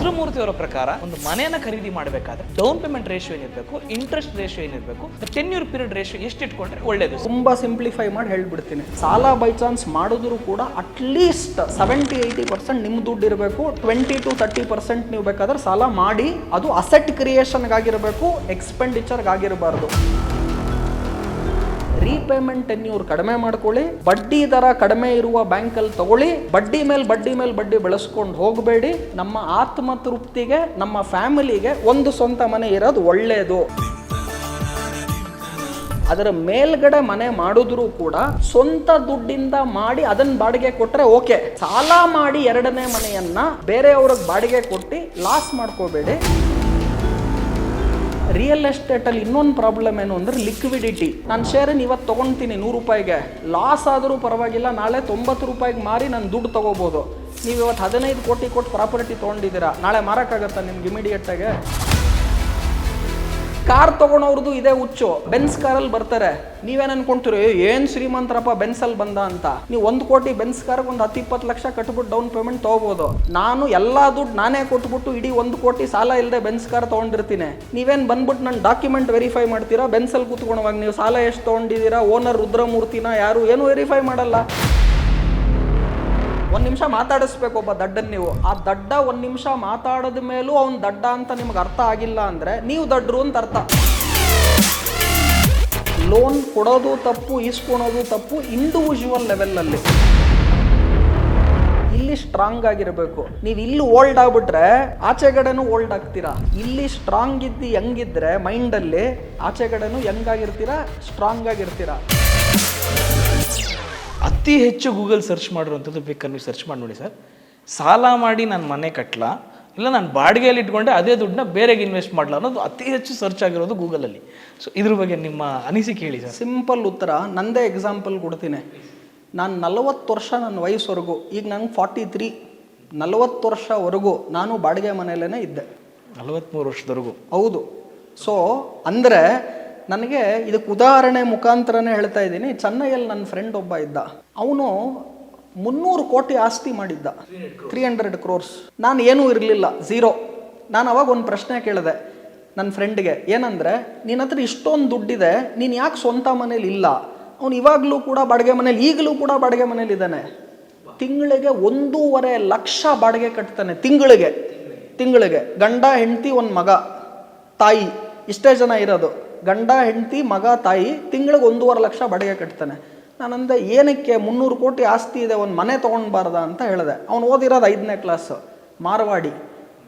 ರುದ್ರಮೂರ್ತಿ ಅವರ ಪ್ರಕಾರ ಒಂದು ಮನೆಯನ್ನ ಖರೀದಿ ಮಾಡಬೇಕಾದ್ರೆ ಡೌನ್ ಪೇಮೆಂಟ್ ರೇಷಿಯೋ ಏನಿರಬೇಕು, ಇಂಟ್ರೆಸ್ಟ್ ರೇಷಿಯೋ ಏನಿರಬೇಕು, ಟೆನ್ಯೂರ್ ಪೀರಿಯಡ್ ರೇಷಿಯೋ ಎಷ್ಟು ಇಟ್ಕೊಂಡ್ರೆ ಒಳ್ಳೇದು? ತುಂಬಾ ಸಿಂಪ್ಲಿಫೈ ಮಾಡಿ ಹೇಳ್ಬಿಡ್ತೀನಿ. ಸಾಲ ಬೈ ಚಾನ್ಸ್ ಮಾಡಿದ್ರು ಕೂಡ ಅಟ್ಲೀಸ್ಟ್ 70-80% ನಿಮ್ಮ ದುಡ್ಡು ಇರಬೇಕು. 20 to 30% ನೀವು ಬೇಕಾದ್ರೆ ಸಾಲ ಮಾಡಿ, ಅದು ಅಸೆಟ್ ಕ್ರಿಯೇಷನ್ಗಾಗಿರಬೇಕು, ಎಕ್ಸ್ಪೆಂಡಿಚರ್ಗಾಗಿರಬಾರ್ದು. ರೀಪೇಮೆಂಟ್ ಟೆನ್ಯೂರ್ ಕಡಿಮೆ ಮಾಡ್ಕೊಳ್ಳಿ, ಬಡ್ಡಿ ದರ ಕಡಿಮೆ ಇರುವ ಬ್ಯಾಂಕಲ್ಲಿ ತಗೊಳ್ಳಿ, ಬಡ್ಡಿ ಮೇಲೆ ಬಡ್ಡಿ ಬೆಳೆಸ್ಕೊಂಡು ಹೋಗಬೇಡಿ. ನಮ್ಮ ಆತ್ಮತೃಪ್ತಿಗೆ, ನಮ್ಮ ಫ್ಯಾಮಿಲಿಗೆ ಒಂದು ಸ್ವಂತ ಮನೆ ಇರೋದು ಒಳ್ಳೆಯದು. ಅದರ ಮೇಲ್ಗಡೆ ಮನೆ ಮಾಡಿದ್ರು ಕೂಡ ಸ್ವಂತ ದುಡ್ಡಿಂದ ಮಾಡಿ ಅದನ್ನ ಬಾಡಿಗೆ ಕೊಟ್ರೆ ಓಕೆ. ಸಾಲ ಮಾಡಿ ಎರಡನೇ ಮನೆಯನ್ನ ಬೇರೆಯವ್ರಿಗೆ ಬಾಡಿಗೆ ಕೊಟ್ಟು ಲಾಸ್ ಮಾಡ್ಕೋಬೇಡಿ. ರಿಯಲ್ ಎಸ್ಟೇಟಲ್ಲಿ ಇನ್ನೊಂದು ಪ್ರಾಬ್ಲಮ್ ಏನು ಅಂದರೆ ಲಿಕ್ವಿಡಿಟಿ. ನಾನು ಶೇರನ್ನು ಇವತ್ತು ತೊಗೊಳ್ತೀನಿ 100 ರೂಪಾಯಿಗೆ, ಲಾಸ್ ಆದರೂ ಪರವಾಗಿಲ್ಲ, ನಾಳೆ 90 ರೂಪಾಯಿಗೆ ಮಾರಿ ನಾನು ದುಡ್ಡು ತೊಗೋಬೋದು. ನೀವು ಇವತ್ತು 15 ಕೋಟಿ ಕೊಟ್ಟು ಪ್ರಾಪರ್ಟಿ ತೊಗೊಂಡಿದ್ದೀರಾ, ನಾಳೆ ಮಾರೋಕ್ಕಾಗತ್ತಾ ನಿಮ್ಗೆ ಇಮಿಡಿಯೇಟಾಗೆ? ಕಾರ್ ತೊಗೊಳೋರ್ದು ಇದೇ ಹುಚ್ಚು. ಬೆನ್ಸ್ ಕಾರಲ್ಲಿ ಬರ್ತಾರೆ, ನೀವೇನು ಅನ್ಕೊಂತೀರಿ ಏನು ಶ್ರೀಮಂತರಪ್ಪ ಬೆನ್ಸಲ್ಲಿ ಬಂದ ಅಂತ. ನೀವು 1 ಕೋಟಿ ಬೆನ್ಸ್ ಕಾರ್ಗೆ ಒಂದು 10-20 ಲಕ್ಷ ಕಟ್ಬಿಟ್ಟು ಡೌನ್ ಪೇಮೆಂಟ್ ತೊಗೋಬೋದು. ನಾನು ಎಲ್ಲ ದುಡ್ಡು ನಾನೇ ಕೊಟ್ಬಿಟ್ಟು ಇಡೀ 1 ಕೋಟಿ ಸಾಲ ಇಲ್ಲದೆ ಬೆನ್ಸ್ ಕಾರ್ ತೊಗೊಂಡಿರ್ತೀನಿ. ನೀವೇನು ಬಂದ್ಬಿಟ್ಟು ನನ್ನ ಡಾಕ್ಯುಮೆಂಟ್ ವೆರಿಫೈ ಮಾಡ್ತೀರಾ? ಬೆನ್ಸಲ್ಲಿ ಕೂತ್ಕೊಳ್ಳೋವಾಗ ನೀವು ಸಾಲ ಎಷ್ಟು ತೊಗೊಂಡಿದ್ದೀರಾ, ಓನರ್ ರುದ್ರಮೂರ್ತಿನ ಯಾರು, ಏನು ವೆರಿಫೈ ಮಾಡಲ್ಲ. 1 ನಿಮಿಷ ಮಾತಾಡಿಸ್ಬೇಕು ಒಬ್ಬ ದಡ್ಡನ್ ನೀವು. ಆ ದಡ್ಡ 1 ನಿಮಿಷ ಮಾತಾಡಿದ ಮೇಲೂ ಅವ್ನು ದಡ್ಡ ಅಂತ ನಿಮ್ಗೆ ಅರ್ಥ ಆಗಿಲ್ಲ ಅಂದರೆ ನೀವು ದಡ್ಡರು ಅಂತ ಅರ್ಥ. ಲೋನ್ ಕೊಡೋದು ತಪ್ಪು, ಇಸ್ಕೊಳೋದು ತಪ್ಪು ಇಂಡಿವಿಜುವಲ್ ಲೆವೆಲಲ್ಲಿ. ಇಲ್ಲಿ ಸ್ಟ್ರಾಂಗ್ ಆಗಿರಬೇಕು. ನೀವು ಇಲ್ಲಿ ಓಲ್ಡ್ ಆಗ್ಬಿಟ್ರೆ ಆಚೆಗಡೆನೂ ಓಲ್ಡ್ ಆಗ್ತೀರಾ. ಇಲ್ಲಿ ಸ್ಟ್ರಾಂಗ್ ಇದ್ದು ಹೆಂಗಿದ್ರೆ ಮೈಂಡಲ್ಲಿ, ಆಚೆಗಡೆನೂ ಹೆಂಗಾಗಿರ್ತೀರಾ, ಸ್ಟ್ರಾಂಗ್ ಆಗಿರ್ತೀರಾ. ಅತಿ ಹೆಚ್ಚು ಗೂಗಲ್ ಸರ್ಚ್ ಮಾಡಿರುವಂಥದ್ದು ಬೇಕಾದ್ರೆ ನೀವು ಸರ್ಚ್ ಮಾಡಿ ನೋಡಿ ಸರ್. ಸಾಲ ಮಾಡಿ ನಾನು ಮನೆ ಕಟ್ಟಲ, ಇಲ್ಲ ನಾನು ಬಾಡಿಗೆಯಲ್ಲಿ ಇಟ್ಕೊಂಡೆ ಅದೇ ದುಡ್ಡನ್ನ ಬೇರೆಗೆ ಇನ್ವೆಸ್ಟ್ ಮಾಡಲ ಅನ್ನೋದು ಅತಿ ಹೆಚ್ಚು ಸರ್ಚ್ ಆಗಿರೋದು ಗೂಗಲಲ್ಲಿ. ಸೊ ಇದ್ರ ಬಗ್ಗೆ ನಿಮ್ಮ ಅನಿಸಿಕೆ ಹೇಳಿ ಸರ್. ಸಿಂಪಲ್ ಉತ್ತರ, ನಂದೇ ಎಕ್ಸಾಂಪಲ್ ಕೊಡ್ತೀನಿ. ನಾನು 40 ವರ್ಷ ನನ್ನ ವಯಸ್ಸುವರೆಗೂ, ಈಗ ನಂಗೆ 43, 40 ವರ್ಷವರೆಗೂ ನಾನು ಬಾಡಿಗೆ ಮನೆಯಲ್ಲೇ ಇದ್ದೆ. 43 ವರ್ಷದವರೆಗೂ? ಹೌದು. ಸೊ ಅಂದರೆ ನನಗೆ ಇದಕ್ಕೆ ಉದಾಹರಣೆ ಮುಖಾಂತರನೇ ಹೇಳ್ತಾ ಇದ್ದೀನಿ. ಚೆನ್ನೈಯಲ್ಲಿ ನನ್ನ ಫ್ರೆಂಡ್ ಒಬ್ಬ ಇದ್ದ, ಅವನು 300 ಕೋಟಿ ಆಸ್ತಿ ಮಾಡಿದ್ದ, 300 crores. ನಾನು ಏನೂ ಇರಲಿಲ್ಲ, ಝೀರೋ. ನಾನು ಅವಾಗ ಒಂದು ಪ್ರಶ್ನೆ ಕೇಳಿದೆ ನನ್ನ ಫ್ರೆಂಡ್ಗೆ, ಏನಂದರೆ ನಿನ್ನ ಹತ್ರ ಇಷ್ಟೊಂದು ದುಡ್ಡಿದೆ, ನೀನು ಯಾಕೆ ಸ್ವಂತ ಮನೇಲಿ ಇಲ್ಲ? ಅವನು ಇವಾಗಲೂ ಕೂಡ ಬಾಡಿಗೆ ಮನೇಲಿ, ಈಗಲೂ ಕೂಡ ಬಾಡಿಗೆ ಮನೇಲಿ ಇದ್ದಾನೆ. ತಿಂಗಳಿಗೆ 1.5 ಲಕ್ಷ ಬಾಡಿಗೆ ಕಟ್ತಾನೆ. ತಿಂಗಳಿಗೆ ಗಂಡ ಹೆಂಡತಿ, ಒಂದು ಮಗ, ತಾಯಿ, ಇಷ್ಟೇ ಜನ ಇರೋದು. ಗಂಡ ಹೆಂಡತಿ ಮಗ ತಾಯಿ, ತಿಂಗಳಿಗೆ 1.5 ಲಕ್ಷ ಬಾಡಿಗೆ ಕಟ್ತಾನೆ. ನಾನಂದೆ ಏನಕ್ಕೆ 300 ಕೋಟಿ ಆಸ್ತಿ ಇದೆ, ಒಂದು ಮನೆ ತೊಗೊಳ್ಬಾರ್ದ ಅಂತ ಹೇಳಿದೆ. ಅವನು ಓದಿರೋದು 5ನೇ ಕ್ಲಾಸ್, ಮಾರ್ವಾಡಿ.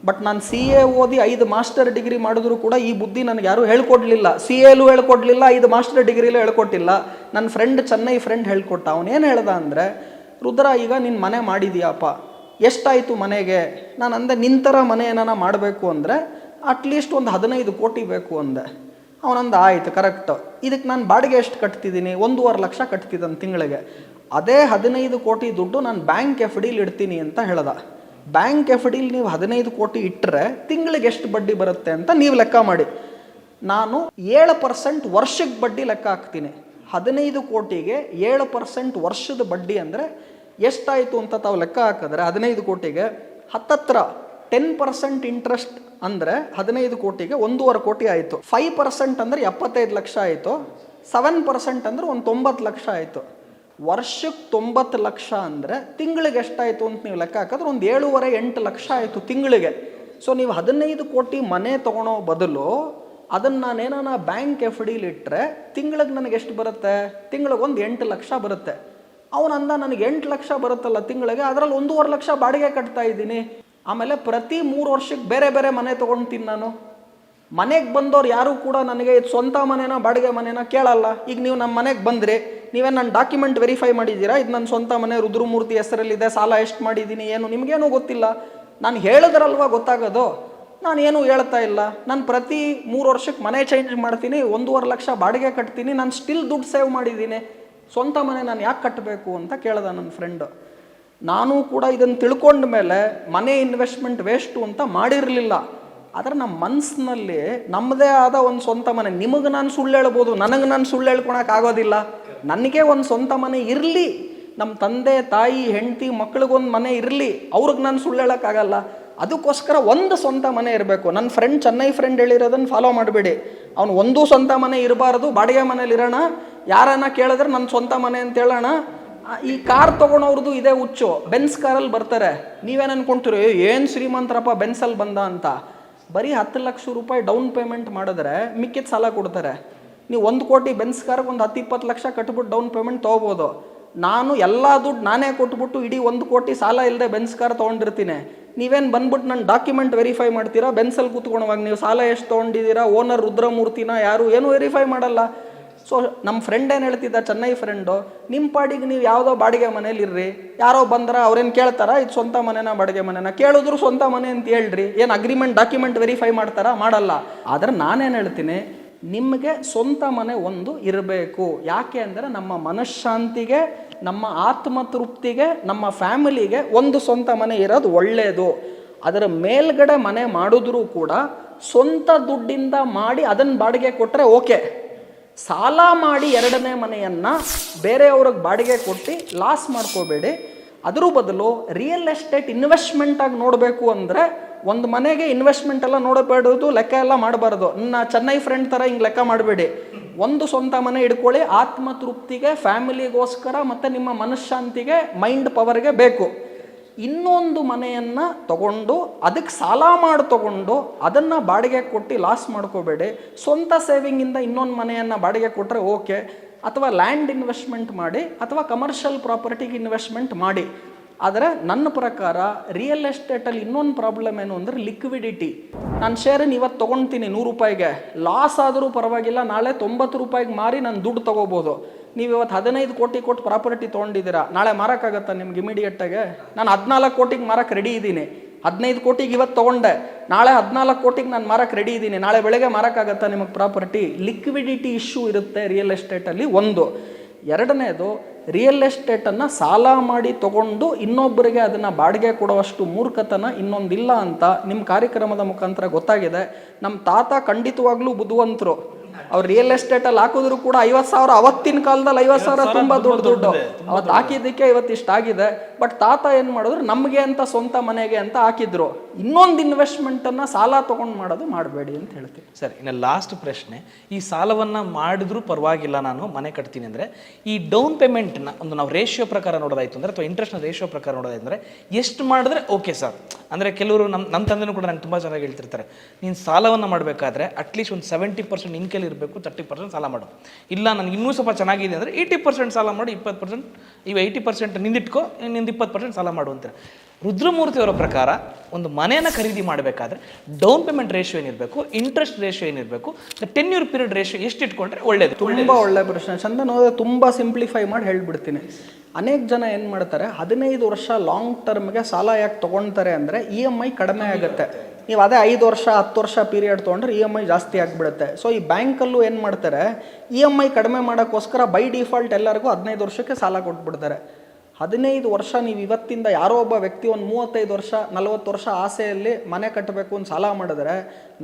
ಬಟ್ ನಾನು CA ಓದಿ 5 ಮಾಸ್ಟರ್ ಡಿಗ್ರಿ ಮಾಡಿದ್ರು ಕೂಡ ಈ ಬುದ್ಧಿ ನನಗೆ ಯಾರೂ ಹೇಳ್ಕೊಡ್ಲಿಲ್ಲ. CAಲೂ ಹೇಳ್ಕೊಡ್ಲಿಲ್ಲ, 5 ಮಾಸ್ಟರ್ ಡಿಗ್ರಿಲೂ ಹೇಳ್ಕೊಟ್ಟಿಲ್ಲ. ನನ್ನ ಫ್ರೆಂಡ್, ಚೆನ್ನೈ ಫ್ರೆಂಡ್ ಹೇಳ್ಕೊಟ್ಟ. ಅವನೇನು ಹೇಳ್ದ ಅಂದರೆ, ರುದ್ರ ಈಗ ನೀನು ಮನೆ ಮಾಡಿದೀಯಪ್ಪ, ಎಷ್ಟಾಯಿತು ಮನೆಗೆ? ನಾನು ಅಂದೆ ನಿಂತರ ಮನೆ ಏನಾನ ಮಾಡಬೇಕು ಅಂದರೆ ಅಟ್ಲೀಸ್ಟ್ ಒಂದು 15 ಕೋಟಿ ಬೇಕು ಅಂದೆ. ಅವನಂದ ಆಯಿತು ಕರೆಕ್ಟ್, ಇದಕ್ಕೆ ನಾನು ಬಾಡಿಗೆ ಎಷ್ಟು ಕಟ್ತಿದ್ದೀನಿ? 1.5 ಲಕ್ಷ ಕಟ್ತಿದ್ದಾನೆ ತಿಂಗಳಿಗೆ. ಅದೇ 15 ಕೋಟಿ ದುಡ್ಡು ನಾನು ಬ್ಯಾಂಕ್ FDಲಿ ಇಡ್ತೀನಿ ಅಂತ ಹೇಳ್ದ. ಬ್ಯಾಂಕ್ FDಲಿ ನೀವು 15 ಕೋಟಿ ಇಟ್ಟರೆ ತಿಂಗಳಿಗೆ ಎಷ್ಟು ಬಡ್ಡಿ ಬರುತ್ತೆ ಅಂತ ನೀವು ಲೆಕ್ಕ ಮಾಡಿ. ನಾನು 7% ವರ್ಷಕ್ಕೆ ಬಡ್ಡಿ ಲೆಕ್ಕ ಹಾಕ್ತೀನಿ. 15 ಕೋಟಿಗೆ 7% ವರ್ಷದ ಬಡ್ಡಿ ಅಂದರೆ ಎಷ್ಟಾಯಿತು ಅಂತ ತಾವು ಲೆಕ್ಕ ಹಾಕಿದ್ರೆ 15 ಕೋಟಿಗೆ ಹತ್ತತ್ರ 10% ಇಂಟ್ರೆಸ್ಟ್ ಅಂದರೆ 15 ಕೋಟಿಗೆ 1.5 ಕೋಟಿ ಆಯಿತು. 5% ಅಂದರೆ 75 ಲಕ್ಷ ಆಯಿತು. 7% ಅಂದರೆ ಒಂದು 90 ಲಕ್ಷ ಆಯಿತು. ವರ್ಷಕ್ಕೆ 90 ಲಕ್ಷ ಅಂದರೆ ತಿಂಗಳಿಗೆ ಎಷ್ಟಾಯಿತು ಅಂತ ನೀವು ಲೆಕ್ಕ ಹಾಕಿದ್ರೆ ಒಂದು 7.5-8 ಲಕ್ಷ ಆಯಿತು ತಿಂಗಳಿಗೆ. ಸೊ ನೀವು 15 ಕೋಟಿ ಮನೆ ತೊಗೊಳೋ ಬದಲು ಅದನ್ನು ನಾನೇನ ಬ್ಯಾಂಕ್ FDಲಿ ಇಟ್ಟರೆ ತಿಂಗಳಿಗೆ ನನಗೆ ಎಷ್ಟು ಬರುತ್ತೆ? ತಿಂಗಳಿಗೆ ಒಂದು 8 ಲಕ್ಷ ಬರುತ್ತೆ. ಅವನಂದ ನನಗೆ 8 ಲಕ್ಷ ಬರುತ್ತಲ್ಲ ತಿಂಗಳಿಗೆ, ಅದರಲ್ಲಿ 1.5 ಲಕ್ಷ ಬಾಡಿಗೆ ಕಟ್ತಾ ಇದ್ದೀನಿ. ಆಮೇಲೆ ಪ್ರತಿ 3 ವರ್ಷಕ್ಕೆ ಬೇರೆ ಬೇರೆ ಮನೆ ತೊಗೊಳ್ತೀನಿ ನಾನು. ಮನೆಗೆ ಬಂದವ್ರು ಯಾರೂ ಕೂಡ ನನಗೆ ಇದು ಸ್ವಂತ ಮನೆನ ಬಾಡಿಗೆ ಮನೆನ ಕೇಳಲ್ಲ. ಈಗ ನೀವು ನಮ್ಮ ಮನೆಗೆ ಬಂದರೆ ನೀವೇ ನನ್ನ ಡಾಕ್ಯುಮೆಂಟ್ ವೆರಿಫೈ ಮಾಡಿದ್ದೀರಾ, ಇದು ನನ್ನ ಸ್ವಂತ ಮನೆ, ರುದ್ರಮೂರ್ತಿ ಹೆಸರಲ್ಲಿದೆ, ಸಾಲ ಎಷ್ಟು ಮಾಡಿದ್ದೀನಿ, ಏನು ನಿಮಗೇನೂ ಗೊತ್ತಿಲ್ಲ. ನಾನು ಹೇಳಿದ್ರಲ್ವ ಗೊತ್ತಾಗೋದು. ನಾನು ಏನೂ ಹೇಳ್ತಾ ಇಲ್ಲ. ನಾನು ಪ್ರತಿ 3 ವರ್ಷಕ್ಕೆ ಮನೆ ಚೇಂಜ್ ಮಾಡ್ತೀನಿ, 1.5 ಲಕ್ಷ ಬಾಡಿಗೆ ಕಟ್ತೀನಿ, ನಾನು ಸ್ಟಿಲ್ ದುಡ್ಡು ಸೇವ್ ಮಾಡಿದ್ದೀನಿ. ಸ್ವಂತ ಮನೆ ನಾನು ಯಾಕೆ ಕಟ್ಟಬೇಕು ಅಂತ ಕೇಳ್ದ ನನ್ನ ಫ್ರೆಂಡು. ನಾನು ಕೂಡ ಇದನ್ನು ತಿಳ್ಕೊಂಡ ಮೇಲೆ ಮನೆ ಇನ್ವೆಸ್ಟ್ಮೆಂಟ್ ವೇಸ್ಟು ಅಂತ ಮಾಡಿರಲಿಲ್ಲ. ಆದರೆ ನಮ್ಮ ಮನಸ್ಸಿನಲ್ಲಿ ನಮ್ಮದೇ ಆದ ಒಂದು ಸ್ವಂತ ಮನೆ, ನಿಮಗೆ ನಾನು ಸುಳ್ಳು ಹೇಳ್ಬೋದು, ನನಗೆ ನಾನು ಸುಳ್ಳು ಹೇಳ್ಕೊಳಕ್ಕಾಗೋದಿಲ್ಲ. ನನಗೆ ಒಂದು ಸ್ವಂತ ಮನೆ ಇರಲಿ, ನಮ್ಮ ತಂದೆ ತಾಯಿ ಹೆಂಡತಿ ಮಕ್ಳಿಗೊಂದು ಮನೆ ಇರಲಿ, ಅವ್ರಿಗೆ ನಾನು ಸುಳ್ಳು ಹೇಳೋಕ್ಕಾಗಲ್ಲ. ಅದಕ್ಕೋಸ್ಕರ ಒಂದು ಸ್ವಂತ ಮನೆ ಇರಬೇಕು. ನನ್ನ ಫ್ರೆಂಡ್ ಚೆನ್ನೈ ಫ್ರೆಂಡ್ ಹೇಳಿರೋದನ್ನು ಫಾಲೋ ಮಾಡಬೇಡಿ. ಅವ್ನು ಒಂದೂ ಸ್ವಂತ ಮನೆ ಇರಬಾರ್ದು, ಬಾಡಿಗೆ ಮನೇಲಿ ಇರೋಣ, ಯಾರನ್ನ ಕೇಳಿದ್ರೆ ನನ್ನ ಸ್ವಂತ ಮನೆ ಅಂತ ಹೇಳೋಣ. ಈ ಕಾರ್ ತೊಗೊಳೋರ್ದು ಇದೇ ಹುಚ್ಚು. ಬೆನ್ಸ್ ಕಾರಲ್ಲಿ ಬರ್ತಾರೆ. ನೀವೇನು ಅನ್ಕೊಂತೀರಿ, ಏನು ಶ್ರೀಮಂತರಪ್ಪ ಬೆನ್ಸಲ್ಲಿ ಬಂದ ಅಂತ. ಬರೀ 10 ಲಕ್ಷ ರೂಪಾಯಿ ಡೌನ್ ಪೇಮೆಂಟ್ ಮಾಡಿದ್ರೆ ಮಿಕ್ಕಿದ ಸಾಲ ಕೊಡ್ತಾರೆ. ನೀವು 1 ಕೋಟಿ ಬೆನ್ಸ್ ಕಾರ್ಗೆ ಒಂದು 10-20 ಲಕ್ಷ ಕಟ್ಬಿಟ್ಟು ಡೌನ್ ಪೇಮೆಂಟ್ ತೊಗೋಬೋದು. ನಾನು ಎಲ್ಲ ದುಡ್ಡು ನಾನೇ ಕೊಟ್ಬಿಟ್ಟು ಇಡೀ 1 ಕೋಟಿ ಸಾಲ ಇಲ್ಲದೆ ಬೆನ್ಸ್ ಕಾರ್ ತೊಗೊಂಡಿರ್ತೀನಿ. ನೀವೇನು ಬಂದ್ಬಿಟ್ಟು ನನ್ನ ಡಾಕ್ಯುಮೆಂಟ್ ವೆರಿಫೈ ಮಾಡ್ತೀರಾ? ಬೆನ್ಸಲ್ಲಿ ಕೂತ್ಕೊಳುವಾಗ ನೀವು ಸಾಲ ಎಷ್ಟು ತೊಗೊಂಡಿದ್ದೀರಾ, ಓನರ್ ರುದ್ರಮೂರ್ತಿನ ಯಾರು, ಏನು ವೆರಿಫೈ ಮಾಡಲ್ಲ. ಸೊ ನಮ್ಮ ಫ್ರೆಂಡ್ ಏನು ಹೇಳ್ತಿದ್ದ, ಚೆನ್ನೈ ಫ್ರೆಂಡು, ನಿಮ್ಮ ಪಾಡಿಗೆ ನೀವು ಯಾವುದೋ ಬಾಡಿಗೆ ಮನೇಲಿ ಇರ್ರಿ, ಯಾರೋ ಬಂದ್ರೆ ಅವ್ರೇನು ಕೇಳ್ತಾರ ಇದು ಸ್ವಂತ ಮನೆನಾ ಬಾಡಿಗೆ ಮನೆನಾ, ಕೇಳಿದ್ರು ಸ್ವಂತ ಮನೆ ಅಂತ ಹೇಳ್ರಿ. ಏನು ಅಗ್ರಿಮೆಂಟ್ ಡಾಕ್ಯುಮೆಂಟ್ ವೆರಿಫೈ ಮಾಡ್ತಾರಾ? ಮಾಡಲ್ಲ. ಆದರೆ ನಾನೇನು ಹೇಳ್ತೀನಿ, ನಿಮಗೆ ಸ್ವಂತ ಮನೆ ಒಂದು ಇರಬೇಕು. ಯಾಕೆ ಅಂದರೆ ನಮ್ಮ ಮನಃಶಾಂತಿಗೆ, ನಮ್ಮ ಆತ್ಮತೃಪ್ತಿಗೆ, ನಮ್ಮ ಫ್ಯಾಮಿಲಿಗೆ ಒಂದು ಸ್ವಂತ ಮನೆ ಇರೋದು ಒಳ್ಳೆಯದು. ಅದರ ಮೇಲ್ಗಡೆ ಮನೆ ಮಾಡಿದ್ರೂ ಕೂಡ ಸ್ವಂತ ದುಡ್ಡಿಂದ ಮಾಡಿ ಅದನ್ನು ಬಾಡಿಗೆ ಕೊಟ್ಟರೆ ಓಕೆ. ಸಾಲ ಮಾಡಿ 2ನೇ ಮನೆಯನ್ನು ಬೇರೆಯವ್ರಿಗೆ ಬಾಡಿಗೆ ಕೊಟ್ಟು ಲಾಸ್ ಮಾಡ್ಕೋಬೇಡಿ. ಅದ್ರ ಬದಲು ರಿಯಲ್ ಎಸ್ಟೇಟ್ ಇನ್ವೆಸ್ಟ್ಮೆಂಟಾಗಿ ನೋಡಬೇಕು ಅಂದರೆ ಒಂದು ಮನೆಗೆ ಇನ್ವೆಸ್ಟ್ಮೆಂಟ್ ಎಲ್ಲ ನೋಡಬೇಡೋದು, ಲೆಕ್ಕ ಎಲ್ಲ ಮಾಡಬಾರ್ದು. ನನ್ನ ಚೆನ್ನೈ ಫ್ರೆಂಡ್ ಥರ ಹಿಂಗೆ ಲೆಕ್ಕ ಮಾಡಬೇಡಿ. ಒಂದು ಸ್ವಂತ ಮನೆ ಇಟ್ಕೊಳ್ಳಿ, ಆತ್ಮತೃಪ್ತಿಗೆ, ಫ್ಯಾಮಿಲಿಗೋಸ್ಕರ ಮತ್ತು ನಿಮ್ಮ ಮನಃಶಾಂತಿಗೆ, ಮೈಂಡ್ ಪವರ್ಗೆ ಬೇಕು. ಇನ್ನೊಂದು ಮನೆಯನ್ನು ತಗೊಂಡು ಅದಕ್ಕೆ ಸಾಲ ಮಾಡಿ ತಗೊಂಡು ಅದನ್ನು ಬಾಡಿಗೆ ಕೊಟ್ಟು ಲಾಸ್ ಮಾಡ್ಕೋಬೇಡಿ. ಸ್ವಂತ ಸೇವಿಂಗಿಂದ ಇನ್ನೊಂದು ಮನೆಯನ್ನು ಬಾಡಿಗೆ ಕೊಟ್ಟರೆ ಓಕೆ. ಅಥವಾ ಲ್ಯಾಂಡ್ ಇನ್ವೆಸ್ಟ್ಮೆಂಟ್ ಮಾಡಿ, ಅಥವಾ ಕಮರ್ಷಿಯಲ್ ಪ್ರಾಪರ್ಟಿಗೆ ಇನ್ವೆಸ್ಟ್ಮೆಂಟ್ ಮಾಡಿ. ಆದರೆ ನನ್ನ ಪ್ರಕಾರ ರಿಯಲ್ ಎಸ್ಟೇಟಲ್ಲಿ ಇನ್ನೊಂದು ಪ್ರಾಬ್ಲಮ್ ಏನು ಅಂದರೆ ಲಿಕ್ವಿಡಿಟಿ. ನಾನು ಶೇರನ್ನು ಇವತ್ತು ತೊಗೊಳ್ತೀನಿ 100 ರೂಪಾಯಿಗೆ, ಲಾಸ್ ಆದರೂ ಪರವಾಗಿಲ್ಲ, ನಾಳೆ 90 ರೂಪಾಯಿಗೆ ಮಾರಿ ನಾನು ದುಡ್ಡು ತೊಗೋಬೋದು. ನೀವು ಇವತ್ತು 15 ಕೋಟಿ ಕೊಟ್ಟು ಪ್ರಾಪರ್ಟಿ ತೊಗೊಂಡಿದ್ದೀರಾ, ನಾಳೆ ಮಾರೋಕ್ಕಾಗತ್ತಾ ನಿಮ್ಗೆ ಇಮಿಡಿಯೇಟಾಗೆ? ನಾನು 14 ಕೋಟಿಗೆ ಮಾರಕ್ಕೆ ರೆಡಿ ಇದ್ದೀನಿ. 15 ಕೋಟಿಗೆ ಇವತ್ತು ತೊಗೊಂಡೆ, ನಾಳೆ 14 ಕೋಟಿಗೆ ನಾನು ಮಾರಕ್ಕೆ ರೆಡಿ ಇದ್ದೀನಿ. ನಾಳೆ ಬೆಳಗ್ಗೆ ಮಾರೋಕ್ಕಾಗತ್ತಾ ನಿಮಗೆ ಪ್ರಾಪರ್ಟಿ? ಲಿಕ್ವಿಡಿಟಿ ಇಶ್ಯೂ ಇರುತ್ತೆ ರಿಯಲ್ ಎಸ್ಟೇಟಲ್ಲಿ ಒಂದು. ಎರಡನೇದು, ರಿಯಲ್ ಎಸ್ಟೇಟನ್ನು ಸಾಲ ಮಾಡಿ ತೊಗೊಂಡು ಇನ್ನೊಬ್ಬರಿಗೆ ಅದನ್ನು ಬಾಡಿಗೆ ಕೊಡುವಷ್ಟು ಮೂರ್ಖತನ ಇನ್ನೊಂದಿಲ್ಲ ಅಂತ ನಿಮ್ಮ ಕಾರ್ಯಕ್ರಮದ ಮುಖಾಂತರ ಗೊತ್ತಾಗಿದೆ. ನಮ್ಮ ತಾತ ಖಂಡಿತವಾಗ್ಲೂ ಬುದ್ಧಿವಂತರು. ಅವ್ರು ರಿಯಲ್ ಎಸ್ಟೇಟಲ್ಲಿ ಹಾಕಿದ್ರು ಕೂಡ 50,000, ಅವತ್ತಿನ ಕಾಲದಲ್ಲಿ 50,000 ತುಂಬ ದುಡ್ಡು. ಅವತ್ತು ಹಾಕಿದ್ದಕ್ಕೆ ಇವತ್ತು ಇಷ್ಟಾಗಿದೆ. ಬಟ್ ತಾತ ಏನು ಮಾಡಿದ್ರು, ನಮಗೆ ಅಂತ ಸ್ವಂತ ಮನೆಗೆ ಅಂತ ಹಾಕಿದ್ರು. ಇನ್ನೊಂದು ಇನ್ವೆಸ್ಟ್ಮೆಂಟನ್ನು ಸಾಲ ತೊಗೊಂಡು ಮಾಡೋದು ಮಾಡಬೇಡಿ ಅಂತ ಹೇಳ್ತೀವಿ. ಸರ್, ಇನ್ನು ಲಾಸ್ಟ್ ಪ್ರಶ್ನೆ, ಈ ಸಾಲವನ್ನು ಮಾಡಿದ್ರೂ ಪರವಾಗಿಲ್ಲ ನಾನು ಮನೆ ಕಟ್ತೀನಿ ಅಂದರೆ, ಈ ಡೌನ್ ಪೇಮೆಂಟ್ನ ಒಂದು ನಾವು ರೇಷಿಯೋ ಪ್ರಕಾರ ನೋಡೋದಾಯ್ತು ಅಂದರೆ, ಅಥವಾ ಇಂಟ್ರೆಸ್ಟ್ನ ರೇಷಿಯೋ ಪ್ರಕಾರ ನೋಡೋದಾಯ್ತು ಅಂದರೆ ಎಷ್ಟು ಮಾಡಿದ್ರೆ ಓಕೆ ಸರ್? ಅಂದರೆ ಕೆಲವರು ನಮ್ಮ ತಂದೆನೂ ಕೂಡ ನಂಗೆ ತುಂಬ ಚೆನ್ನಾಗಿ ಹೇಳ್ತಿರ್ತಾರೆ, ನೀನು ಸಾಲವನ್ನು ಮಾಡಬೇಕಾದ್ರೆ ಅಟ್ಲೀಸ್ಟ್ ಒಂದು 70% ಇನ್ಕೇಲಿ ಇರಬೇಕು, 30% ಸಾಲ ಮಾಡು. ಇಲ್ಲ ನನಗೆ ಇನ್ನೂ ಸ್ವಲ್ಪ ಚೆನ್ನಾಗಿದೆ ಅಂದರೆ 80% ಸಾಲ ಮಾಡು, 20% ಇವು 80% ನಿಂದಿಟ್ಕೋ, ನಿಂದು 20% ಸಾಲ ಮಾಡು ಅಂತಾರೆ. ರುದ್ರಮೂರ್ತಿ ಅವರ ಪ್ರಕಾರ ಒಂದು ಮನೆಯನ್ನು ಖರೀದಿ ಮಾಡಬೇಕಾದ್ರೆ ಡೌನ್ ಪೇಮೆಂಟ್ ರೇಷಿಯೋ ಏನಿರಬೇಕು, ಇಂಟ್ರೆಸ್ಟ್ ರೇಷಿಯೋ ಏನಿರಬೇಕು, ಟೆನ್ಯೂರ್ ಪೀರಿಯಡ್ ರೇಷಿಯೋ ಎಷ್ಟು ಇಟ್ಕೊಂಡ್ರೆ ಒಳ್ಳೇದು? ತುಂಬ ಒಳ್ಳೆ ಪ್ರಶ್ನೆ ಚಂದನ್ ಅವರೇ. ತುಂಬ ಸಿಂಪ್ಲಿಫೈ ಮಾಡಿ ಹೇಳ್ಬಿಡ್ತೀನಿ. ಅನೇಕ ಜನ ಏನು ಮಾಡ್ತಾರೆ, 15 ವರ್ಷ ಲಾಂಗ್ ಟರ್ಮ್ಗೆ ಸಾಲ ಯಾಕೆ ತೊಗೊಳ್ತಾರೆ ಅಂದರೆ EMI ಕಡಿಮೆ ಆಗುತ್ತೆ. ನೀವು ಅದೇ 5 ವರ್ಷ 10 ವರ್ಷ ಪೀರಿಯಡ್ ತೊಗೊಂಡ್ರೆ EMI ಜಾಸ್ತಿ ಆಗಿಬಿಡುತ್ತೆ. ಸೊ ಈ ಬ್ಯಾಂಕಲ್ಲೂ ಏನು ಮಾಡ್ತಾರೆ, EMI ಕಡಿಮೆ ಮಾಡೋಕ್ಕೋಸ್ಕರ ಬೈ ಡಿಫಾಲ್ಟ್ ಎಲ್ಲರಿಗೂ 15 ವರ್ಷಕ್ಕೆ ಸಾಲ ಕೊಟ್ಬಿಡ್ತಾರೆ. 15 ವರ್ಷ ನೀವು ಇವತ್ತಿಂದ ಯಾರೋ ಒಬ್ಬ ವ್ಯಕ್ತಿ ಒಂದು 35 ವರ್ಷ 40 ವರ್ಷ ಆಸೆಯಲ್ಲಿ ಮನೆ ಕಟ್ಟಬೇಕು ಅಂತ ಸಾಲ ಮಾಡಿದ್ರೆ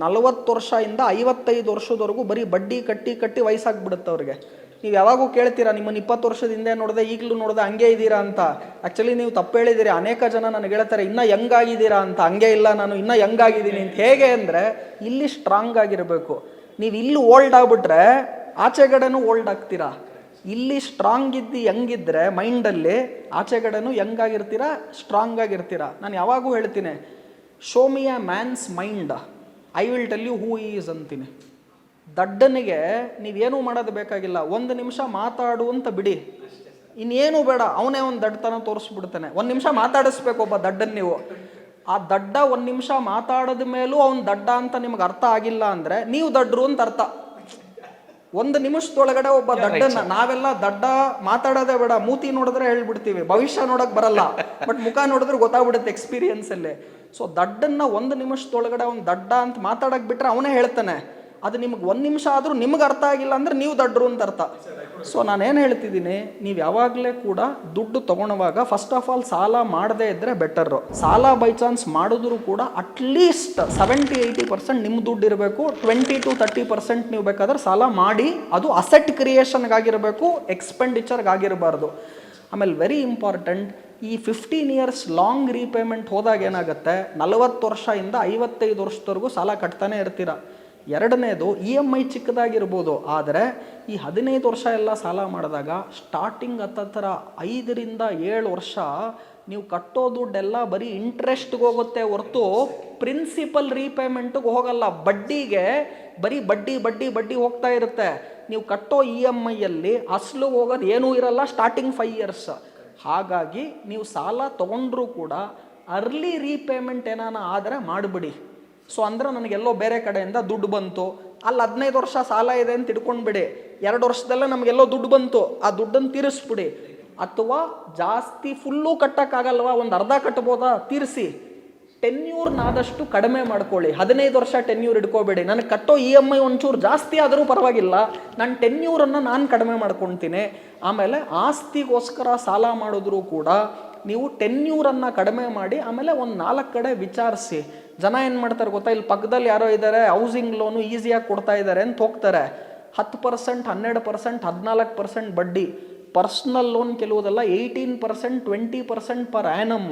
40 ವರ್ಷದಿಂದ 55 ವರ್ಷದವರೆಗೂ ಬರೀ ಬಡ್ಡಿ ಕಟ್ಟಿ ಕಟ್ಟಿ ವಯಸ್ಸಾಗ್ಬಿಡುತ್ತೆ ಅವ್ರಿಗೆ. ನೀವು ಯಾವಾಗೂ ಕೇಳ್ತೀರಾ, ನಿಮ್ಮನ್ನು 20 ವರ್ಷದ ಹಿಂದೆ ನೋಡಿದೆ ಈಗಲೂ ನೋಡಿದೆ ಹಂಗೆ ಇದ್ದೀರಾ ಅಂತ. ಆ್ಯಕ್ಚುಲಿ ನೀವು ತಪ್ಪು ಹೇಳಿದ್ದೀರಿ. ಅನೇಕ ಜನ ನನಗೆ ಹೇಳ್ತಾರೆ, ಇನ್ನೂ ಯಂಗಾಗಿದ್ದೀರಾ ಅಂತ. ಹಂಗೆ ಇಲ್ಲ, ನಾನು ಇನ್ನೂ ಯಂಗಾಗಿದ್ದೀನಿ ಅಂತ. ಹೇಗೆ ಅಂದರೆ, ಇಲ್ಲಿ ಸ್ಟ್ರಾಂಗ್ ಆಗಿರಬೇಕು. ನೀವು ಇಲ್ಲಿ ಓಲ್ಡ್ ಆಗಿಬಿಟ್ರೆ ಆಚೆಗಡೆನೂ ಓಲ್ಡ್ ಆಗ್ತೀರಾ. ಇಲ್ಲಿ ಸ್ಟ್ರಾಂಗ್ ಇದ್ದು ಯಂಗಿದ್ರೆ ಮೈಂಡಲ್ಲಿ, ಆಚೆಗಡೆನೂ ಯಂಗಾಗಿರ್ತೀರಾ, ಸ್ಟ್ರಾಂಗ್ ಆಗಿರ್ತೀರಾ. ನಾನು ಯಾವಾಗೂ ಹೇಳ್ತೀನಿ, show me a man's mind, I will tell you who is ಅಂತೀನಿ. ದಡ್ಡನಿಗೆ ನೀವೇನೂ ಮಾಡೋದು ಬೇಕಾಗಿಲ್ಲ, 1 ನಿಮಿಷ ಮಾತಾಡು ಅಂತ ಬಿಡಿ, ಇನ್ನೇನು ಬೇಡ, ಅವನೇ ಒಂದು ದಡ್ಡತನ ತೋರಿಸ್ಬಿಡ್ತಾನೆ. 1 ನಿಮಿಷ ಮಾತಾಡಿಸ್ಬೇಕು ಒಬ್ಬ ದಡ್ಡನ್ ನೀವು. ಆ ದಡ್ಡ 1 ನಿಮಿಷ ಮಾತಾಡಿದ ಮೇಲೂ ಅವ್ನು ದಡ್ಡ ಅಂತ ನಿಮ್ಗೆ ಅರ್ಥ ಆಗಿಲ್ಲ ಅಂದರೆ ನೀವು ದಡ್ಡರು ಅಂತ ಅರ್ಥ. 1 ನಿಮಿಷದೊಳಗಡೆ ಒಬ್ಬ ದಡ್ಡನ್ನ, ನಾವೆಲ್ಲ ದಡ್ಡ ಮಾತಾಡೋದೇ ಬೇಡ, ಮೂತಿ ನೋಡಿದ್ರೆ ಹೇಳ್ಬಿಡ್ತೀವಿ, ಭವಿಷ್ಯ ನೋಡಕ್ ಬರಲ್ಲ, ಬಟ್ ಮುಖ ನೋಡಿದ್ರೆ ಗೊತ್ತಾಗ್ಬಿಡುತ್ತೆ ಎಕ್ಸ್ಪೀರಿಯನ್ಸ್ ಅಲ್ಲಿ. ಸೊ ದಡ್ಡನ್ನ 1 ನಿಮಿಷದೊಳಗಡೆ ಅವ್ನು ದಡ್ಡ ಅಂತ ಮಾತಾಡಕ್ ಬಿಟ್ರೆ ಅವನೇ ಹೇಳ್ತಾನೆ. ಅದು ನಿಮ್ಗೆ 1 ನಿಮಿಷ ಆದರೂ ನಿಮ್ಗೆ ಅರ್ಥ ಆಗಿಲ್ಲ ಅಂದರೆ ನೀವು ದಡ್ಡರು ಅಂತ ಅರ್ಥ. ಸೊ ನಾನೇನು ಹೇಳ್ತಿದ್ದೀನಿ, ನೀವು ಯಾವಾಗಲೇ ಕೂಡ ದುಡ್ಡು ತೊಗೊಳುವಾಗ ಫಸ್ಟ್ ಆಫ್ ಆಲ್ ಸಾಲ ಮಾಡದೇ ಇದ್ದರೆ ಬೆಟರು. ಸಾಲ ಬೈ ಚಾನ್ಸ್ ಮಾಡಿದ್ರು ಕೂಡ ಅಟ್ಲೀಸ್ಟ್ 70-80% ನಿಮ್ಮ ದುಡ್ಡು ಇರಬೇಕು. 20-30% ನೀವು ಬೇಕಾದ್ರೆ ಸಾಲ ಮಾಡಿ, ಅದು ಅಸೆಟ್ ಕ್ರಿಯೇಷನ್ಗಾಗಿರಬೇಕು, ಎಕ್ಸ್ಪೆಂಡಿಚರ್ಗಾಗಿರಬಾರ್ದು. ಆಮೇಲೆ ವೆರಿ ಇಂಪಾರ್ಟೆಂಟ್, ಈ 15 ಇಯರ್ಸ್ ಲಾಂಗ್ ರೀಪೇಮೆಂಟ್ ಹೋದಾಗ ಏನಾಗುತ್ತೆ, 40 ವರ್ಷದಿಂದ 55 ವರ್ಷದವರೆಗೂ ಸಾಲ ಕಟ್ತಾನೆ ಇರ್ತೀರ. ಎರಡನೇದು EMI ಚಿಕ್ಕದಾಗಿರ್ಬೋದು, ಆದರೆ ಈ 15 ವರ್ಷ ಎಲ್ಲ ಸಾಲ ಮಾಡಿದಾಗ ಸ್ಟಾರ್ಟಿಂಗ್ ಹತ್ತತ್ರ 5 ರಿಂದ 7 ವರ್ಷ ನೀವು ಕಟ್ಟೋ ದುಡ್ಡೆಲ್ಲ ಬರೀ ಇಂಟ್ರೆಸ್ಟ್ಗೆ ಹೋಗುತ್ತೆ ಹೊರತು ಪ್ರಿನ್ಸಿಪಲ್ ರೀಪೇಮೆಂಟ್ಗೆ ಹೋಗಲ್ಲ. ಬಡ್ಡಿಗೆ ಬರೀ ಬಡ್ಡಿ ಬಡ್ಡಿ ಬಡ್ಡಿ ಹೋಗ್ತಾ ಇರುತ್ತೆ. ನೀವು ಕಟ್ಟೋ EMIಯಲ್ಲಿ ಅಸಲು ಹೋಗೋದು ಏನೂ ಇರಲ್ಲ ಸ್ಟಾರ್ಟಿಂಗ್ 5 ಇಯರ್ಸ್. ಹಾಗಾಗಿ ನೀವು ಸಾಲ ತೊಗೊಂಡ್ರೂ ಕೂಡ ಅರ್ಲಿ ರೀಪೇಮೆಂಟ್ ಏನಾನ ಆದರೆ ಮಾಡಿಬಿಡಿ. ಸೊ ಅಂದರೆ ನನಗೆಲ್ಲೋ ಬೇರೆ ಕಡೆಯಿಂದ ದುಡ್ಡು ಬಂತು, ಅಲ್ಲಿ 15 ವರ್ಷ ಸಾಲ ಇದೆ ಅಂತ ಇಟ್ಕೊಂಡ್ಬಿಡಿ, 2 ವರ್ಷದಲ್ಲೇ ನಮಗೆಲ್ಲೋ ದುಡ್ಡು ಬಂತು, ಆ ದುಡ್ಡನ್ನು ತೀರಿಸ್ಬಿಡಿ. ಅಥವಾ ಜಾಸ್ತಿ ಫುಲ್ಲು ಕಟ್ಟಕ್ಕಾಗಲ್ವಾ, ಒಂದು ಅರ್ಧ ಕಟ್ಬೋದಾ, ತೀರಿಸಿ. ಟೆನ್ಯೂರ್ನಾದಷ್ಟು ಕಡಿಮೆ ಮಾಡ್ಕೊಳ್ಳಿ. 15 ವರ್ಷ ಟೆನ್ಯೂರ್ ಇಟ್ಕೋಬೇಡಿ. ನನಗೆ ಕಟ್ಟೋ EMI ಒಂಚೂರು ಜಾಸ್ತಿ ಆದರೂ ಪರವಾಗಿಲ್ಲ, ನನ್ನ ಟೆನ್ಯೂರನ್ನು ನಾನು ಕಡಿಮೆ ಮಾಡ್ಕೊಳ್ತೀನಿ. ಆಮೇಲೆ ಆಸ್ತಿಗೋಸ್ಕರ ಸಾಲ ಮಾಡಿದ್ರೂ ಕೂಡ ನೀವು ಟೆನ್ಯೂರನ್ನು ಕಡಿಮೆ ಮಾಡಿ ಆಮೇಲೆ ಒಂದು 4 ಕಡೆ ವಿಚಾರಿಸಿ. ಜನ ಏನು ಮಾಡ್ತಾರೆ ಗೊತ್ತಾ, ಇಲ್ಲಿ ಪಕ್ಕದಲ್ಲಿ ಯಾರೋ ಇದ್ದಾರೆ, ಹೌಸಿಂಗ್ ಲೋನು ಈಸಿಯಾಗಿ ಕೊಡ್ತಾ ಇದ್ದಾರೆ ಅಂತ ಹೋಗ್ತಾರೆ. 10%, 12%, 14% ಬಡ್ಡಿ. ಪರ್ಸ್ನಲ್ ಲೋನ್ ಕೆಲವುದೆಲ್ಲ 18%, 20% ಪರ್ ಆ್ಯನಮ್.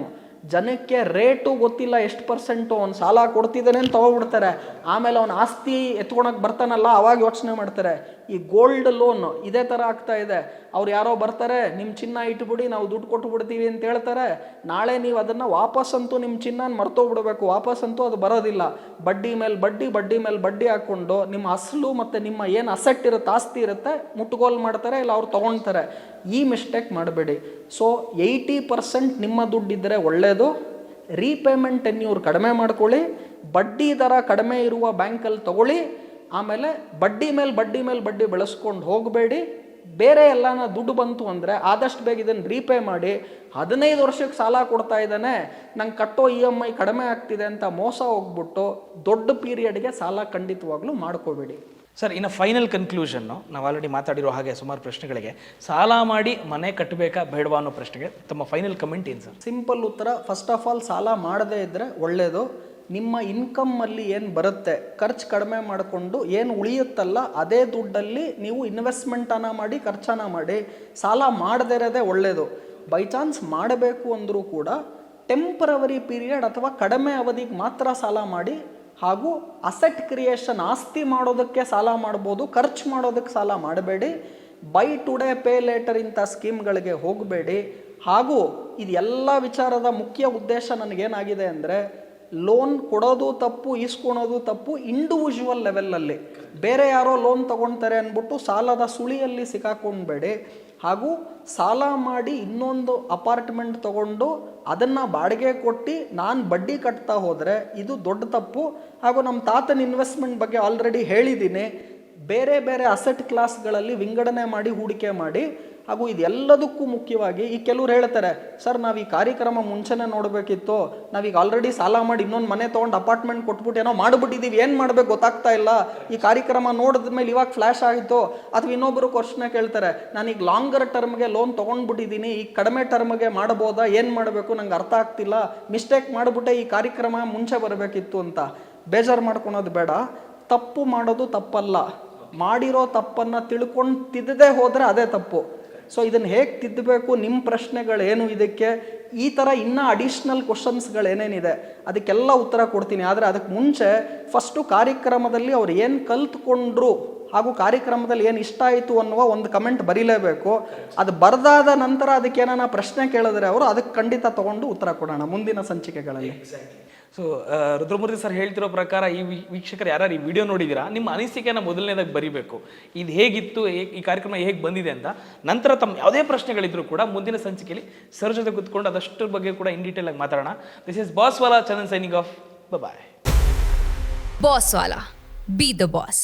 ಜನಕ್ಕೆ ರೇಟು ಗೊತ್ತಿಲ್ಲ ಎಷ್ಟು ಪರ್ಸೆಂಟು. ಅವ್ನು ಸಾಲ ಕೊಡ್ತಿದ್ದಾನೆ ಅಂತ ತಗೊಬಿಡ್ತಾರೆ. ಆಮೇಲೆ ಅವ್ನು ಆಸ್ತಿ ಎತ್ಕೊಳಕ್ಕೆ ಬರ್ತಾನಲ್ಲ ಅವಾಗ ಯೋಚನೆ ಮಾಡ್ತಾರೆ. ಈ ಗೋಲ್ಡ್ ಲೋನ್ ಇದೇ ಥರ ಆಗ್ತಾ ಇದೆ. ಅವ್ರು ಯಾರೋ ಬರ್ತಾರೆ, ನಿಮ್ಮ ಚಿನ್ನ ಇಟ್ಬಿಡಿ ನಾವು ದುಡ್ಡು ಕೊಟ್ಟು ಬಿಡ್ತೀವಿ ಅಂತ ಹೇಳ್ತಾರೆ. ನಾಳೆ ನೀವು ಅದನ್ನು ವಾಪಸ್ಸಂತೂ ನಿಮ್ಮ ಚಿನ್ನನ ಮರ್ತೋಗ್ಬಿಡ್ಬೇಕು, ವಾಪಸ್ಸಂತೂ ಅದು ಬರೋದಿಲ್ಲ. ಬಡ್ಡಿ ಮೇಲೆ ಬಡ್ಡಿ, ಬಡ್ಡಿ ಮೇಲೆ ಬಡ್ಡಿ ಹಾಕ್ಕೊಂಡು ನಿಮ್ಮ ಅಸಲು ಮತ್ತು ನಿಮ್ಮ ಏನು ಅಸೆಟ್ ಇರುತ್ತೆ, ಆಸ್ತಿ ಇರುತ್ತೆ, ಮುಟ್ಟುಗೋಲು ಮಾಡ್ತಾರೆ, ಇಲ್ಲ ಅವ್ರು ತೊಗೊಳ್ತಾರೆ. ಈ ಮಿಸ್ಟೇಕ್ ಮಾಡಬೇಡಿ. ಸೊ 80% ನಿಮ್ಮ ದುಡ್ಡಿದ್ದರೆ ಒಳ್ಳೆಯದು. ರೀಪೇಮೆಂಟ್ ಟೆನ್ಯೂರ್ ಕಡಿಮೆ ಮಾಡ್ಕೊಳ್ಳಿ, ಬಡ್ಡಿ ದರ ಕಡಿಮೆ ಇರುವ ಬ್ಯಾಂಕಲ್ಲಿ ತಗೊಳ್ಳಿ. ಆಮೇಲೆ ಬಡ್ಡಿ ಮೇಲೆ ಬಡ್ಡಿ ಮೇಲೆ ಬಡ್ಡಿ ಬೆಳೆಸ್ಕೊಂಡು ಹೋಗಬೇಡಿ. ಬೇರೆ ಎಲ್ಲನ ದುಡ್ಡು ಬಂತು ಅಂದರೆ ಆದಷ್ಟು ಬೇಗ ಇದನ್ನು ರೀಪೇ ಮಾಡಿ. 15 ವರ್ಷಕ್ಕೆ ಸಾಲ ಕೊಡ್ತಾ ಇದ್ದಾನೆ, ನಂಗೆ ಕಟ್ಟೋ EMI ಕಡಿಮೆ ಆಗ್ತಿದೆ ಅಂತ ಮೋಸ ಹೋಗ್ಬಿಟ್ಟು ದೊಡ್ಡ ಪೀರಿಯಡ್ಗೆ ಸಾಲ ಖಂಡಿತವಾಗ್ಲೂ ಮಾಡ್ಕೋಬೇಡಿ. ಸರ್, ಇನ್ನು ಫೈನಲ್ ಕನ್ಕ್ಲೂಷನ್ನು ನಾವು ಆಲ್ರೆಡಿ ಮಾತಾಡಿರೋ ಹಾಗೆ ಸುಮಾರು ಪ್ರಶ್ನೆಗಳಿಗೆ ಸಾಲ ಮಾಡಿ ಮನೆ ಕಟ್ಟಬೇಕಾ ಬೇಡವಾ ಅನ್ನೋ ಪ್ರಶ್ನೆಗೆ ತಮ್ಮ ಫೈನಲ್ ಕಮೆಂಟ್ ಏನು ಸರ್? ಸಿಂಪಲ್ ಉತ್ತರ, ಫಸ್ಟ್ ಆಫ್ ಆಲ್ ಸಾಲ ಮಾಡದೇ ಇದ್ದರೆ ಒಳ್ಳೆಯದು. ನಿಮ್ಮ ಇನ್ಕಮ್ಮಲ್ಲಿ ಏನು ಬರುತ್ತೆ ಖರ್ಚು ಕಡಿಮೆ ಮಾಡಿಕೊಂಡು ಏನು ಉಳಿಯುತ್ತಲ್ಲ ಅದೇ ದುಡ್ಡಲ್ಲಿ ನೀವು ಇನ್ವೆಸ್ಟ್ಮೆಂಟನ್ನು ಮಾಡಿ ಖರ್ಚನ್ನು ಮಾಡಿ. ಸಾಲ ಮಾಡದೇ ಇರೋದೇ ಒಳ್ಳೆಯದು. ಬೈ ಚಾನ್ಸ್ ಮಾಡಬೇಕು ಅಂದರೂ ಕೂಡ ಟೆಂಪರವರಿ ಪೀರಿಯಡ್ ಅಥವಾ ಕಡಿಮೆ ಅವಧಿಗೆ ಮಾತ್ರ ಸಾಲ ಮಾಡಿ. ಹಾಗೂ ಅಸೆಟ್ ಕ್ರಿಯೇಷನ್, ಆಸ್ತಿ ಮಾಡೋದಕ್ಕೆ ಸಾಲ ಮಾಡ್ಬೋದು, ಖರ್ಚು ಮಾಡೋದಕ್ಕೆ ಸಾಲ ಮಾಡಬೇಡಿ. ಬೈ ಟುಡೇ ಪೇ ಲೇಟರ್ ಇಂಥ ಸ್ಕೀಮ್ಗಳಿಗೆ ಹೋಗಬೇಡಿ. ಹಾಗೂ ಇದೆಲ್ಲ ವಿಚಾರದ ಮುಖ್ಯ ಉದ್ದೇಶ ನನಗೇನಾಗಿದೆ ಅಂದರೆ, ಲೋನ್ ಕೊಡೋದು ತಪ್ಪು, ಈಸ್ಕೊಳೋದು ತಪ್ಪು ಇಂಡಿವಿಜುವಲ್ ಲೆವೆಲಲ್ಲಿ. ಬೇರೆ ಯಾರೋ ಲೋನ್ ತೊಗೊಳ್ತಾರೆ ಅಂದ್ಬಿಟ್ಟು ಸಾಲದ ಸುಳಿಯಲ್ಲಿ ಸಿಕ್ಕಾಕೊಂಡ್ಬೇಡಿ. ಹಾಗೂ ಸಾಲ ಮಾಡಿ ಇನ್ನೊಂದು ಅಪಾರ್ಟ್ಮೆಂಟ್ ತೊಗೊಂಡು ಅದನ್ನು ಬಾಡಿಗೆ ಕೊಟ್ಟು ನಾನು ಬಡ್ಡಿ ಕಟ್ತಾ ಹೋದರೆ ಇದು ದೊಡ್ಡ ತಪ್ಪು. ಹಾಗೂ ನಮ್ಮ ತಾತನ ಇನ್ವೆಸ್ಟ್ಮೆಂಟ್ ಬಗ್ಗೆ ಆಲ್ರೆಡಿ ಹೇಳಿದ್ದೀನಿ. ಬೇರೆ ಬೇರೆ ಅಸೆಟ್ ಕ್ಲಾಸ್ಗಳಲ್ಲಿ ವಿಂಗಡಣೆ ಮಾಡಿ ಹೂಡಿಕೆ ಮಾಡಿ. ಹಾಗೂ ಇದೆಲ್ಲದಕ್ಕೂ ಮುಖ್ಯವಾಗಿ ಈ ಕೆಲವ್ರು ಹೇಳ್ತಾರೆ, ಸರ್ ನಾವು ಈ ಕಾರ್ಯಕ್ರಮ ಮುಂಚೆನೇ ನೋಡಬೇಕಿತ್ತು, ನಾವೀಗ ಆಲ್ರೆಡಿ ಸಾಲ ಮಾಡಿ ಇನ್ನೊಂದು ಮನೆ ತೊಗೊಂಡು ಅಪಾರ್ಟ್ಮೆಂಟ್ ಕೊಟ್ಬಿಟ್ಟು ಏನೋ ಮಾಡಿಬಿಟ್ಟಿದ್ದೀವಿ, ಏನು ಮಾಡಬೇಕು ಗೊತ್ತಾಗ್ತಾ ಇಲ್ಲ, ಈ ಕಾರ್ಯಕ್ರಮ ನೋಡಿದ ಮೇಲೆ ಇವಾಗ ಫ್ಲ್ಯಾಶ್ ಆಯಿತು. ಅಥವಾ ಇನ್ನೊಬ್ಬರು ಕ್ವಶನ್ ಕೇಳ್ತಾರೆ, ನಾನೀಗ ಲಾಂಗರ್ ಟರ್ಮ್ಗೆ ಲೋನ್ ತೊಗೊಂಡ್ಬಿಟ್ಟಿದ್ದೀನಿ, ಈಗ ಕಡಿಮೆ ಟರ್ಮ್ಗೆ ಮಾಡ್ಬೋದಾ, ಏನು ಮಾಡಬೇಕು ನಂಗೆ ಅರ್ಥ ಆಗ್ತಿಲ್ಲ, ಮಿಸ್ಟೇಕ್ ಮಾಡಿಬಿಟ್ಟೆ ಈ ಕಾರ್ಯಕ್ರಮ ಮುಂಚೆ ಬರಬೇಕಿತ್ತು ಅಂತ. ಬೇಜಾರು ಮಾಡ್ಕೊಳೋದು ಬೇಡ. ತಪ್ಪು ಮಾಡೋದು ತಪ್ಪಲ್ಲ, ಮಾಡಿರೋ ತಪ್ಪನ್ನು ತಿಳ್ಕೊಂಡು ತಿದ್ದದೇ ಹೋದರೆ ಅದೇ ತಪ್ಪು. ಸೊ ಇದನ್ನು ಹೇಗೆ ತಿದ್ದಬೇಕು, ನಿಮ್ಮ ಪ್ರಶ್ನೆಗಳೇನು, ಇದಕ್ಕೆ ಈ ಥರ ಇನ್ನೂ ಅಡಿಷ್ನಲ್ ಕ್ವಶನ್ಸ್ಗಳೇನೇನಿದೆ ಅದಕ್ಕೆಲ್ಲ ಉತ್ತರ ಕೊಡ್ತೀನಿ. ಆದರೆ ಅದಕ್ಕೆ ಮುಂಚೆ ಫಸ್ಟು ಕಾರ್ಯಕ್ರಮದಲ್ಲಿ ಅವ್ರು ಏನು ಕಲ್ತ್ಕೊಂಡ್ರು ಹಾಗೂ ಕಾರ್ಯಕ್ರಮದಲ್ಲಿ ಏನು ಇಷ್ಟ ಆಯಿತು ಅನ್ನುವ ಒಂದು ಕಮೆಂಟ್ ಬರೀಲೇಬೇಕು. ಅದು ಬರೆದಾದ ನಂತರ ಅದಕ್ಕೆ ಏನಾನ ಪ್ರಶ್ನೆ ಕೇಳಿದ್ರೆ ಅವರು ಅದಕ್ಕೆ ಖಂಡಿತ ತೊಗೊಂಡು ಉತ್ತರ ಕೊಡೋಣ ಮುಂದಿನ ಸಂಚಿಕೆಗಳಲ್ಲಿ. ಸೊ ರುದ್ರಮೂರ್ತಿ ಸರ್ ಹೇಳ್ತಿರೋ ಪ್ರಕಾರ ಈ ವೀಕ್ಷಕರು ಯಾರು ಈ ವಿಡಿಯೋ ನೋಡಿದ್ದೀರಾ, ನಿಮ್ಮ ಅನಿಸಿಕೆಯನ್ನು ಮೊದಲನೇದಾಗಿ ಬರೀಬೇಕು. ಇದು ಹೇಗಿತ್ತು, ಈ ಕಾರ್ಯಕ್ರಮ ಹೇಗೆ ಬಂದಿದೆ ಅಂತ. ನಂತರ ತಮ್ಮ ಯಾವುದೇ ಪ್ರಶ್ನೆಗಳಿದ್ರು ಕೂಡ ಮುಂದಿನ ಸಂಚಿಕೆಯಲ್ಲಿ ಸರ್ ಜೊತೆ ಕೂತ್ಕೊಂಡು ಅದಷ್ಟರ ಬಗ್ಗೆ ಕೂಡ ಇನ್ ಡೀಟೇಲ್ ಆಗಿ ಮಾತಾಡೋಣ. ದಿಸ್ ಇಸ್ ಬಾಸ್ ವಾಲಾ, Chandan signing off. Bye. Boss ವಾಲಾ, ಬಿ ದ ಬಾಸ್.